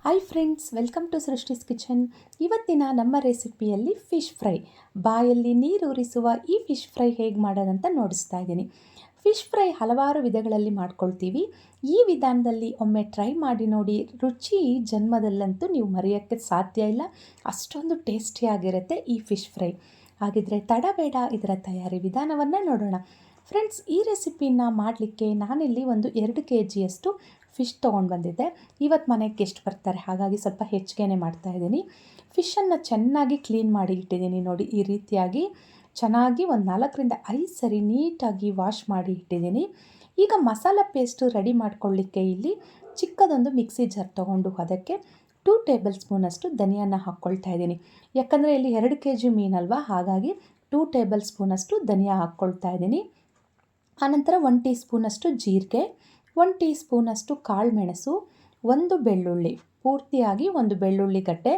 Hi friends, welcome to Srishti's kitchen. ಇವತ್ತಿನ ನಮ್ಮ ರೆಸಿಪಿಯಲ್ಲಿ fish fry, ಬಾಯಲ್ಲಿ ನೀರೂರಿಸುವ ಈ ಫಿಶ್ ಫ್ರೈ ಹೇಗೆ ಮಾಡೋದಂತ ನೋಡಿಸ್ತಾ ಇದ್ದೀನಿ. ಫಿಶ್ ಫ್ರೈ ಹಲವಾರು ವಿಧಗಳಲ್ಲಿ ಮಾಡ್ಕೊಳ್ತೀವಿ. ಈ ವಿಧಾನದಲ್ಲಿ ಒಮ್ಮೆ ಟ್ರೈ ಮಾಡಿ ನೋಡಿ. ರುಚಿ ಜನ್ಮದಲ್ಲಂತೂ ನೀವು ಮರೆಯೋಕ್ಕೆ ಸಾಧ್ಯ ಇಲ್ಲ, ಅಷ್ಟೊಂದು ಟೇಸ್ಟಿಯಾಗಿರುತ್ತೆ ಈ ಫಿಶ್ ಫ್ರೈ. ಹಾಗಿದ್ರೆ ತಡಬೇಡ, ಇದರ ತಯಾರಿ ವಿಧಾನವನ್ನು ನೋಡೋಣ. ಫ್ರೆಂಡ್ಸ್, ಈ ರೆಸಿಪಿನ ಮಾಡಲಿಕ್ಕೆ ನಾನಿಲ್ಲಿ ಒಂದು 2 kgಯಷ್ಟು ಫಿಶ್ ತೊಗೊಂಡು ಬಂದಿದ್ದೆ. ಇವತ್ತು ಮನೆಗೆ ಗೆಸ್ಟ್ ಬರ್ತಾರೆ, ಹಾಗಾಗಿ ಸ್ವಲ್ಪ ಹೆಚ್ಚಿಗೆನೇ ಮಾಡ್ತಾಯಿದ್ದೀನಿ. ಫಿಶನ್ನು ಚೆನ್ನಾಗಿ ಕ್ಲೀನ್ ಮಾಡಿ ಇಟ್ಟಿದ್ದೀನಿ. ನೋಡಿ, ಈ ರೀತಿಯಾಗಿ ಚೆನ್ನಾಗಿ ಒಂದು 4-5 ಸರಿ ನೀಟಾಗಿ ವಾಶ್ ಮಾಡಿ ಇಟ್ಟಿದ್ದೀನಿ. ಈಗ ಮಸಾಲ ಪೇಸ್ಟು ರೆಡಿ ಮಾಡ್ಕೊಳ್ಳಿಕ್ಕೆ ಇಲ್ಲಿ ಚಿಕ್ಕದೊಂದು ಮಿಕ್ಸಿ ಜಾರ್ ತೊಗೊಂಡು ಅದಕ್ಕೆ 2 ಟೇಬಲ್ ಸ್ಪೂನಷ್ಟು ಧನಿಯಾನ ಹಾಕ್ಕೊಳ್ತಾ ಇದ್ದೀನಿ. ಯಾಕಂದರೆ ಇಲ್ಲಿ 2 kg ಮೀನಲ್ವಾ, ಹಾಗಾಗಿ 2 ಟೇಬಲ್ ಸ್ಪೂನಷ್ಟು ಧನಿಯಾ ಹಾಕ್ಕೊಳ್ತಾ ಇದ್ದೀನಿ. ಆನಂತರ 1 ಟೀ ಸ್ಪೂನಷ್ಟು ಜೀರಿಗೆ, 1 ಟೀ ಸ್ಪೂನಷ್ಟು ಕಾಳು ಮೆಣಸು, 1 ಬೆಳ್ಳುಳ್ಳಿ, ಪೂರ್ತಿಯಾಗಿ 1 ಬೆಳ್ಳುಳ್ಳಿ ಗಡ್ಡೆ,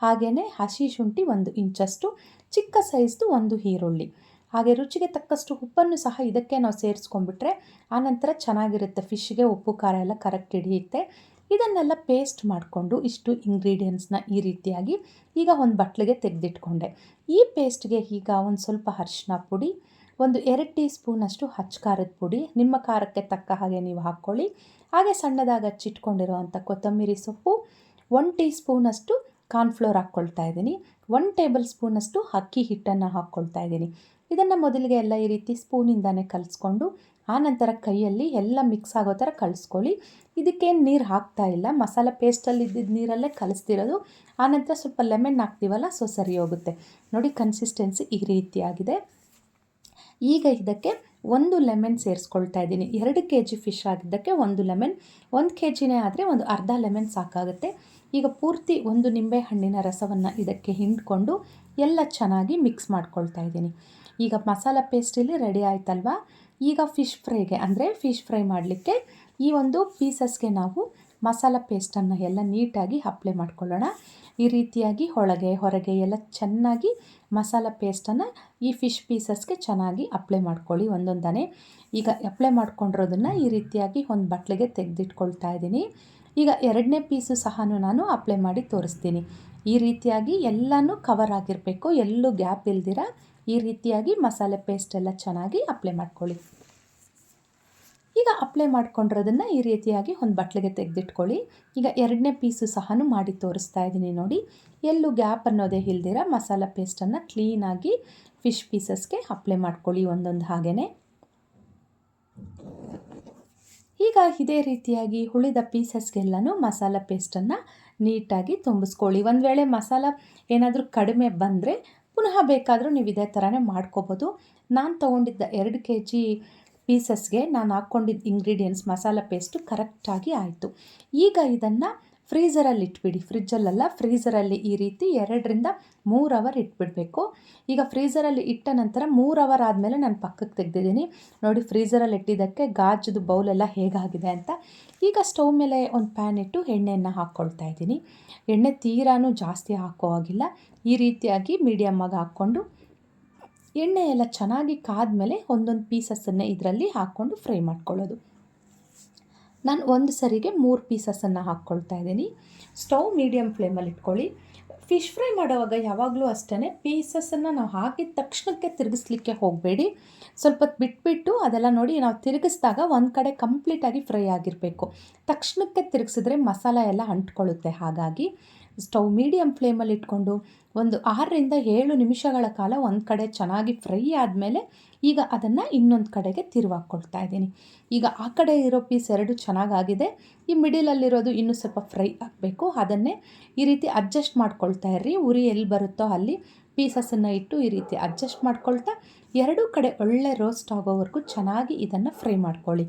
ಹಾಗೆಯೇ ಹಸಿ ಶುಂಠಿ 1 ಇಂಚಷ್ಟು, ಚಿಕ್ಕ ಸೈಜ್ದು 1 ಈರುಳ್ಳಿ, ಹಾಗೆ ರುಚಿಗೆ ತಕ್ಕಷ್ಟು ಉಪ್ಪನ್ನು ಸಹ ಇದಕ್ಕೆ ನಾವು ಸೇರಿಸ್ಕೊಂಡ್ಬಿಟ್ರೆ ಆನಂತರ ಚೆನ್ನಾಗಿರುತ್ತೆ. ಫಿಶ್ಗೆ ಉಪ್ಪು ಖಾರ ಎಲ್ಲ ಕರೆಕ್ಟ್ ಹಿಡಿಯುತ್ತೆ. ಇದನ್ನೆಲ್ಲ ಪೇಸ್ಟ್ ಮಾಡಿಕೊಂಡು ಇಷ್ಟು ಇಂಗ್ರೀಡಿಯೆಂಟ್ಸ್ನ ಈ ರೀತಿಯಾಗಿ ಈಗ ಒಂದು ಬಟ್ಲಿಗೆ ತೆಗೆದಿಟ್ಕೊಂಡೆ. ಈ ಪೇಸ್ಟ್ಗೆ ಈಗ ಒಂದು ಸ್ವಲ್ಪ ಅರಿಶಿನ ಪುಡಿ, ಒಂದು 2 ಟೀ ಸ್ಪೂನಷ್ಟು ಅಚ್ಚ ಖಾರದ ಪುಡಿ, ನಿಮ್ಮ ಖಾರಕ್ಕೆ ತಕ್ಕ ಹಾಗೆ ನೀವು ಹಾಕ್ಕೊಳ್ಳಿ. ಹಾಗೆ ಸಣ್ಣದಾಗಿ ಹಚ್ಚಿಟ್ಕೊಂಡಿರೋವಂಥ ಕೊತ್ತಂಬರಿ ಸೊಪ್ಪು, 1 ಟೀ ಸ್ಪೂನಷ್ಟು ಕಾರ್ನ್ಫ್ಲೋರ್ ಹಾಕ್ಕೊಳ್ತಾ ಇದ್ದೀನಿ, 1 ಟೇಬಲ್ ಸ್ಪೂನಷ್ಟು ಅಕ್ಕಿ ಹಿಟ್ಟನ್ನು ಹಾಕ್ಕೊಳ್ತಾ ಇದ್ದೀನಿ. ಇದನ್ನು ಮೊದಲಿಗೆ ಎಲ್ಲ ಈ ರೀತಿ ಸ್ಪೂನಿಂದಾನೇ ಕಲಿಸ್ಕೊಂಡು ಆನಂತರ ಕೈಯಲ್ಲಿ ಎಲ್ಲ ಮಿಕ್ಸ್ ಆಗೋ ಥರ ಕಲಿಸ್ಕೊಳ್ಳಿ. ಇದಕ್ಕೇನು ನೀರು ಹಾಕ್ತಾ ಇಲ್ಲ, ಮಸಾಲ ಪೇಸ್ಟಲ್ಲಿ ಇದ್ದಿದ್ದ ನೀರಲ್ಲೇ ಕಲಿಸ್ತಿರೋದು. ಆನಂತರ ಸ್ವಲ್ಪ ಲೆಮನ್ ಹಾಕ್ತೀವಲ್ಲ, ಸೊ ಸರಿ ಹೋಗುತ್ತೆ. ನೋಡಿ, ಕನ್ಸಿಸ್ಟೆನ್ಸಿ ಈ ರೀತಿಯಾಗಿದೆ. ಈಗ ಇದಕ್ಕೆ 1 ಲೆಮನ್ ಸೇರಿಸ್ಕೊಳ್ತಾ ಇದ್ದೀನಿ. 2 kg ಫಿಶ್ ಆಗಿದ್ದಕ್ಕೆ 1 ಲೆಮನ್, 1 kgನೇ ಆದರೆ ಒಂದು ಅರ್ಧ ಲೆಮನ್ ಸಾಕಾಗುತ್ತೆ. ಈಗ ಪೂರ್ತಿ 1 ನಿಂಬೆ ಹಣ್ಣಿನ ರಸವನ್ನು ಇದಕ್ಕೆ ಹಿಂಡ್ಕೊಂಡು ಎಲ್ಲ ಚೆನ್ನಾಗಿ ಮಿಕ್ಸ್ ಮಾಡ್ಕೊಳ್ತಾ ಇದ್ದೀನಿ. ಈಗ ಮಸಾಲ ಪೇಸ್ಟ್ ಇಲ್ಲಿ ರೆಡಿ ಆಯ್ತಲ್ವಾ. ಈಗ ಫಿಶ್ ಫ್ರೈಗೆ ಅಂದರೆ ಫಿಶ್ ಫ್ರೈ ಮಾಡಲಿಕ್ಕೆ ಈ ಒಂದು ಪೀಸಸ್ಗೆ ನಾವು ಮಸಾಲ ಪೇಸ್ಟನ್ನು ಎಲ್ಲ ನೀಟಾಗಿ ಅಪ್ಲೈ ಮಾಡ್ಕೊಳ್ಳೋಣ. ಈ ರೀತಿಯಾಗಿ ಒಳಗೆ ಹೊರಗೆ ಎಲ್ಲ ಚೆನ್ನಾಗಿ ಮಸಾಲ ಪೇಸ್ಟನ್ನು ಈ ಫಿಶ್ ಪೀಸಸ್ಗೆ ಚೆನ್ನಾಗಿ ಅಪ್ಲೈ ಮಾಡ್ಕೊಳ್ಳಿ ಒಂದೊಂದನೇ. ಈಗ ಅಪ್ಲೈ ಮಾಡ್ಕೊಂಡಿರೋದನ್ನು ಈ ರೀತಿಯಾಗಿ ಒಂದು ಬಟ್ಲಿಗೆ ತೆಗೆದಿಟ್ಕೊಳ್ತಾ ಇದ್ದೀನಿ. ಈಗ 2ನೇ ಪೀಸು ಸಹ ನಾನು ಅಪ್ಲೈ ಮಾಡಿ ತೋರಿಸ್ತೀನಿ. ಈ ರೀತಿಯಾಗಿ ಎಲ್ಲನೂ ಕವರ್ ಆಗಿರಬೇಕು, ಎಲ್ಲೂ ಗ್ಯಾಪ್ ಇಲ್ದಿರ ಈ ರೀತಿಯಾಗಿ ಮಸಾಲೆ ಪೇಸ್ಟ್ ಎಲ್ಲ ಚೆನ್ನಾಗಿ ಅಪ್ಲೈ ಮಾಡ್ಕೊಳ್ಳಿ. ಈಗ ಅಪ್ಲೈ ಮಾಡ್ಕೊಂಡಿರೋದನ್ನು ಈ ರೀತಿಯಾಗಿ ಒಂದು ಬಟ್ಲಿಗೆ ತೆಗೆದಿಟ್ಕೊಳ್ಳಿ. ಈಗ 2ನೇ ಪೀಸು ಸಹ ಮಾಡಿ ತೋರಿಸ್ತಾ ಇದ್ದೀನಿ. ನೋಡಿ, ಎಲ್ಲೂ ಗ್ಯಾಪ್ ಅನ್ನೋದೇ ಇಲ್ದಿರ ಮಸಾಲ ಪೇಸ್ಟನ್ನು ಕ್ಲೀನಾಗಿ ಫಿಶ್ ಪೀಸಸ್ಗೆ ಅಪ್ಲೈ ಮಾಡ್ಕೊಳ್ಳಿ ಒಂದೊಂದು ಹಾಗೆಯೇ. ಈಗ ಇದೇ ರೀತಿಯಾಗಿ ಉಳಿದ ಪೀಸಸ್ಗೆಲ್ಲನೂ ಮಸಾಲ ಪೇಸ್ಟನ್ನು ನೀಟಾಗಿ ತುಂಬಿಸ್ಕೊಳ್ಳಿ. ಒಂದು ವೇಳೆ ಮಸಾಲ ಏನಾದರೂ ಕಡಿಮೆ ಬಂದರೆ ಪುನಃ ಬೇಕಾದರೂ ನೀವು ಇದೇ ಥರನೇ ಮಾಡ್ಕೋಬೋದು. ನಾನು ತೊಗೊಂಡಿದ್ದ 2 kg ಪೀಸಸ್ಗೆ ನಾನು ಹಾಕ್ಕೊಂಡಿದ್ದ ಇಂಗ್ರೀಡಿಯೆಂಟ್ಸ್ ಮಸಾಲ ಪೇಸ್ಟು ಕರೆಕ್ಟಾಗಿ ಆಯಿತು. ಈಗ ಇದನ್ನು ಫ್ರೀಝರಲ್ಲಿ ಇಟ್ಬಿಡಿ, ಫ್ರಿಜ್ಜಲ್ಲೆಲ್ಲ ಫ್ರೀಝರಲ್ಲಿ ಈ ರೀತಿ 2-3 ಅವರ್ ಇಟ್ಬಿಡಬೇಕು. ಈಗ ಫ್ರೀಝರಲ್ಲಿ ಇಟ್ಟ ನಂತರ 3 ಅವರ್ ಆದಮೇಲೆ ನಾನು ಪಕ್ಕಕ್ಕೆ ತೆಗೆದಿದ್ದೀನಿ. ನೋಡಿ, ಫ್ರೀಝರಲ್ಲಿ ಇಟ್ಟಿದ್ದಕ್ಕೆ ಗಾಜದು ಬೌಲೆಲ್ಲ ಹೇಗಾಗಿದೆ ಅಂತ. ಈಗ ಸ್ಟವ್ ಮೇಲೆ ಒಂದು ಪ್ಯಾನ್ ಇಟ್ಟು ಎಣ್ಣೆಯನ್ನು ಹಾಕ್ಕೊಳ್ತಾ ಇದ್ದೀನಿ. ಎಣ್ಣೆ ತೀರಾನು ಜಾಸ್ತಿ ಹಾಕೋ ಹಾಗಿಲ್ಲ, ಈ ರೀತಿಯಾಗಿ ಮೀಡಿಯಮ್ಮಾಗಿ ಹಾಕ್ಕೊಂಡು ಎಣ್ಣೆ ಎಲ್ಲ ಚೆನ್ನಾಗಿ ಕಾದ್ಮೇಲೆ ಒಂದೊಂದು ಪೀಸಸ್ಸನ್ನೇ ಇದರಲ್ಲಿ ಹಾಕ್ಕೊಂಡು ಫ್ರೈ ಮಾಡ್ಕೊಳ್ಳೋದು. ನಾನು ಒಂದು ಸರಿಗೆ 3 ಪೀಸಸ್ಸನ್ನು ಹಾಕ್ಕೊಳ್ತಾ ಇದ್ದೀನಿ. ಸ್ಟವ್ ಮೀಡಿಯಮ್ ಫ್ಲೇಮಲ್ಲಿ ಇಟ್ಕೊಳ್ಳಿ. ಫಿಶ್ ಫ್ರೈ ಮಾಡುವಾಗ ಯಾವಾಗಲೂ ಅಷ್ಟೇ ಪೀಸಸ್ಸನ್ನು ನಾವು ಹಾಕಿದ ತಕ್ಷಣಕ್ಕೆ ತಿರುಗಿಸ್ಲಿಕ್ಕೆ ಹೋಗಬೇಡಿ. ಸ್ವಲ್ಪ ಬಿಟ್ಬಿಟ್ಟು ಅದೆಲ್ಲ ನೋಡಿ, ನಾವು ತಿರುಗಿಸಿದಾಗ ಒಂದು ಕಡೆ ಕಂಪ್ಲೀಟಾಗಿ ಫ್ರೈ ಆಗಿರಬೇಕು. ತಕ್ಷಣಕ್ಕೆ ತಿರುಗಿಸಿದ್ರೆ ಮಸಾಲ ಎಲ್ಲ ಅಂಟ್ಕೊಳ್ಳುತ್ತೆ. ಹಾಗಾಗಿ ಸ್ಟವ್ ಮೀಡಿಯಮ್ ಫ್ಲೇಮಲ್ಲಿ ಇಟ್ಕೊಂಡು ಒಂದು 6-7 ನಿಮಿಷಗಳ ಕಾಲ ಒಂದು ಕಡೆ ಚೆನ್ನಾಗಿ ಫ್ರೈ ಆದಮೇಲೆ ಈಗ ಅದನ್ನು ಇನ್ನೊಂದು ಕಡೆಗೆ ತಿರುವಾಕ್ಕೊಳ್ತಾ ಇದ್ದೀನಿ. ಈಗ ಆ ಕಡೆ ಇರೋ ಪೀಸ್ 2 ಚೆನ್ನಾಗಾಗಿದೆ, ಈ ಮಿಡಿಲಲ್ಲಿರೋದು ಇನ್ನೂ ಸ್ವಲ್ಪ ಫ್ರೈ ಆಗಬೇಕು. ಅದನ್ನೇ ಈ ರೀತಿ ಅಡ್ಜಸ್ಟ್ ಮಾಡ್ಕೊಳ್ತಾ ಇರ್ರಿ. ಉರಿ ಎಲ್ಲಿ ಬರುತ್ತೋ ಅಲ್ಲಿ ಪೀಸಸನ್ನು ಇಟ್ಟು ಈ ರೀತಿ ಅಡ್ಜಸ್ಟ್ ಮಾಡ್ಕೊಳ್ತಾ 2 ಕಡೆ ಒಳ್ಳೆ ರೋಸ್ಟ್ ಆಗೋವರೆಗೂ ಚೆನ್ನಾಗಿ ಇದನ್ನು ಫ್ರೈ ಮಾಡ್ಕೊಳ್ಳಿ.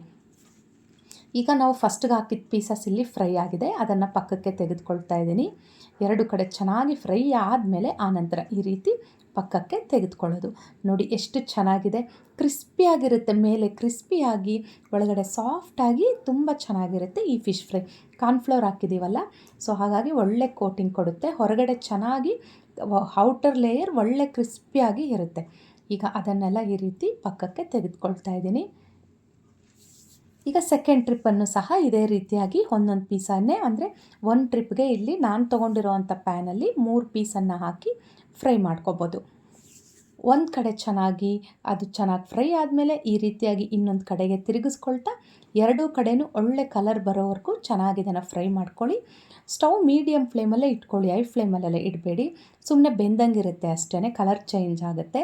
ಈಗ ನಾವು ಫಸ್ಟ್ಗೆ ಹಾಕಿದ ಪೀಸಸ್ ಇಲ್ಲಿ ಫ್ರೈ ಆಗಿದೆ, ಅದನ್ನು ಪಕ್ಕಕ್ಕೆ ತೆಗೆದುಕೊಳ್ತಾ ಇದ್ದೀನಿ. 2 ಕಡೆ ಚೆನ್ನಾಗಿ ಫ್ರೈ ಆದಮೇಲೆ ಆನಂತರ ಈ ರೀತಿ ಪಕ್ಕಕ್ಕೆ ತೆಗೆದುಕೊಳ್ಳೋದು. ನೋಡಿ, ಎಷ್ಟು ಚೆನ್ನಾಗಿದೆ, ಕ್ರಿಸ್ಪಿಯಾಗಿರುತ್ತೆ. ಮೇಲೆ ಕ್ರಿಸ್ಪಿಯಾಗಿ ಒಳಗಡೆ ಸಾಫ್ಟಾಗಿ ತುಂಬ ಚೆನ್ನಾಗಿರುತ್ತೆ ಈ ಫಿಶ್ ಫ್ರೈ. ಕಾರ್ನ್ಫ್ಲೋರ್ ಹಾಕಿದ್ದೀವಲ್ಲ, ಸೊ ಹಾಗಾಗಿ ಒಳ್ಳೆ ಕೋಟಿಂಗ್ ಕೊಡುತ್ತೆ. ಹೊರಗಡೆ ಚೆನ್ನಾಗಿ ಔಟರ್ ಲೇಯರ್ ಒಳ್ಳೆ ಕ್ರಿಸ್ಪಿಯಾಗಿ ಇರುತ್ತೆ. ಈಗ ಅದನ್ನೆಲ್ಲ ಈ ರೀತಿ ಪಕ್ಕಕ್ಕೆ ತೆಗೆದುಕೊಳ್ತಾ ಇದ್ದೀನಿ. ಈಗ ಸೆಕೆಂಡ್ ಟ್ರಿಪ್ಪನ್ನು ಸಹ ಇದೇ ರೀತಿಯಾಗಿ ಒಂದೊಂದು ಪೀಸನ್ನೇ ಅಂದರೆ ಒಂದು ಟ್ರಿಪ್ಗೆ ಇಲ್ಲಿ ನಾನು ತೊಗೊಂಡಿರೋವಂಥ ಪ್ಯಾನಲ್ಲಿ 3 ಪೀಸನ್ನು ಹಾಕಿ ಫ್ರೈ ಮಾಡ್ಕೊಬೋದು. ಒಂದು ಕಡೆ ಚೆನ್ನಾಗಿ ಫ್ರೈ ಆದಮೇಲೆ ಈ ರೀತಿಯಾಗಿ ಇನ್ನೊಂದು ಕಡೆಗೆ ತಿರುಗಿಸ್ಕೊಳ್ತಾ ಎರಡೂ ಕಡೆಯೂ ಒಳ್ಳೆ ಕಲರ್ ಬರೋವರೆಗೂ ಚೆನ್ನಾಗಿ ಇದನ್ನು ಫ್ರೈ ಮಾಡ್ಕೊಳ್ಳಿ. ಸ್ಟವ್ ಮೀಡಿಯಮ್ ಫ್ಲೇಮಲ್ಲೇ ಇಟ್ಕೊಳ್ಳಿ, ಹೈ ಫ್ಲೇಮಲ್ಲೆಲ್ಲ ಇಡಬೇಡಿ. ಸುಮ್ಮನೆ ಬೆಂದಂಗಿರುತ್ತೆ ಅಷ್ಟೇ, ಕಲರ್ ಚೇಂಜ್ ಆಗುತ್ತೆ.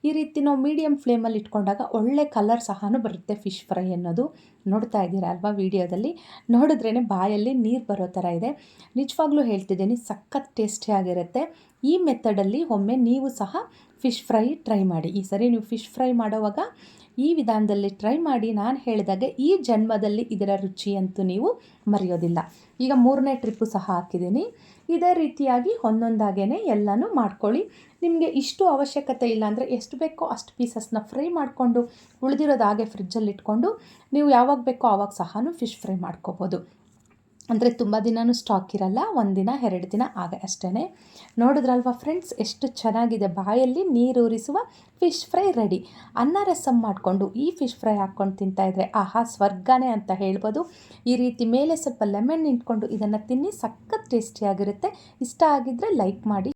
ಈ ರೀತಿ ನಾವು ಮೀಡಿಯಮ್ ಫ್ಲೇಮಲ್ಲಿ ಇಟ್ಕೊಂಡಾಗ ಒಳ್ಳೆ ಕಲರ್ ಸಹ ಬರುತ್ತೆ ಫಿಶ್ ಫ್ರೈ ಅನ್ನೋದು. ನೋಡ್ತಾ ಇದ್ದೀರಾ ಅಲ್ವಾ ವಿಡಿಯೋದಲ್ಲಿ, ನೋಡಿದ್ರೇ ಬಾಯಲ್ಲಿ ನೀರು ಬರೋ ಥರ ಇದೆ. ನಿಜವಾಗ್ಲೂ ಹೇಳ್ತಿದ್ದೀನಿ, ಸಖತ್ ಟೇಸ್ಟಿಯಾಗಿರುತ್ತೆ. ಈ ಮೆಥಡಲ್ಲಿ ಒಮ್ಮೆ ನೀವು ಸಹ ಫಿಶ್ ಫ್ರೈ ಟ್ರೈ ಮಾಡಿ. ಈ ಸರಿ ನೀವು ಫಿಶ್ ಫ್ರೈ ಮಾಡೋವಾಗ ಈ ವಿಧಾನದಲ್ಲಿ ಟ್ರೈ ಮಾಡಿ. ನಾನು ಹೇಳಿದಾಗೆ ಈ ಜನ್ಮದಲ್ಲಿ ಇದರ ರುಚಿಯಂತೂ ನೀವು ಮರೆಯೋದಿಲ್ಲ. ಈಗ 3ನೇ ಟ್ರಿಪ್ಪು ಸಹ ಹಾಕಿದ್ದೀನಿ. ಇದೇ ರೀತಿಯಾಗಿ ಒಂದೊಂದಾಗೇ ಎಲ್ಲನೂ ಮಾಡ್ಕೊಳ್ಳಿ. ನಿಮಗೆ ಇಷ್ಟು ಅವಶ್ಯಕತೆ ಇಲ್ಲ ಅಂದರೆ ಎಷ್ಟು ಬೇಕೋ ಅಷ್ಟು ಪೀಸಸ್ನ ಫ್ರೈ ಮಾಡಿಕೊಂಡು ಉಳಿದಿರೋದು ಹಾಗೆ ಫ್ರಿಜ್ಜಲ್ಲಿ ಇಟ್ಕೊಂಡು ನೀವು ಯಾವಾಗ ಬೇಕೋ ಆವಾಗ ಸಹ ಫಿಶ್ ಫ್ರೈ ಮಾಡ್ಕೋಬೋದು. ಅಂದರೆ ತುಂಬ ದಿನವೂ ಸ್ಟಾಕ್ ಇರಲ್ಲ, 1 ದಿನ 2 ದಿನ ಆಗ ಅಷ್ಟೇ. ನೋಡಿದ್ರಲ್ವ ಫ್ರೆಂಡ್ಸ್, ಎಷ್ಟು ಚೆನ್ನಾಗಿದೆ. ಬಾಯಲ್ಲಿ ನೀರೂರಿಸುವ ಫಿಶ್ ಫ್ರೈ ರೆಡಿ. ಅನ್ನ ರಸಮ್ ಮಾಡಿಕೊಂಡು ಈ ಫಿಶ್ ಫ್ರೈ ಹಾಕ್ಕೊಂಡು ತಿಂತಾಯಿದ್ರೆ ಆಹಾ ಸ್ವರ್ಗನೇ ಅಂತ ಹೇಳ್ಬೋದು. ಈ ರೀತಿ ಮೇಲೆ ಸ್ವಲ್ಪ ಲೆಮನ್ ಇಟ್ಕೊಂಡು ಇದನ್ನು ತಿನ್ನಿ, ಸಖತ್ ಟೇಸ್ಟಿಯಾಗಿರುತ್ತೆ. ಇಷ್ಟ ಆಗಿದ್ದರೆ ಲೈಕ್ ಮಾಡಿ.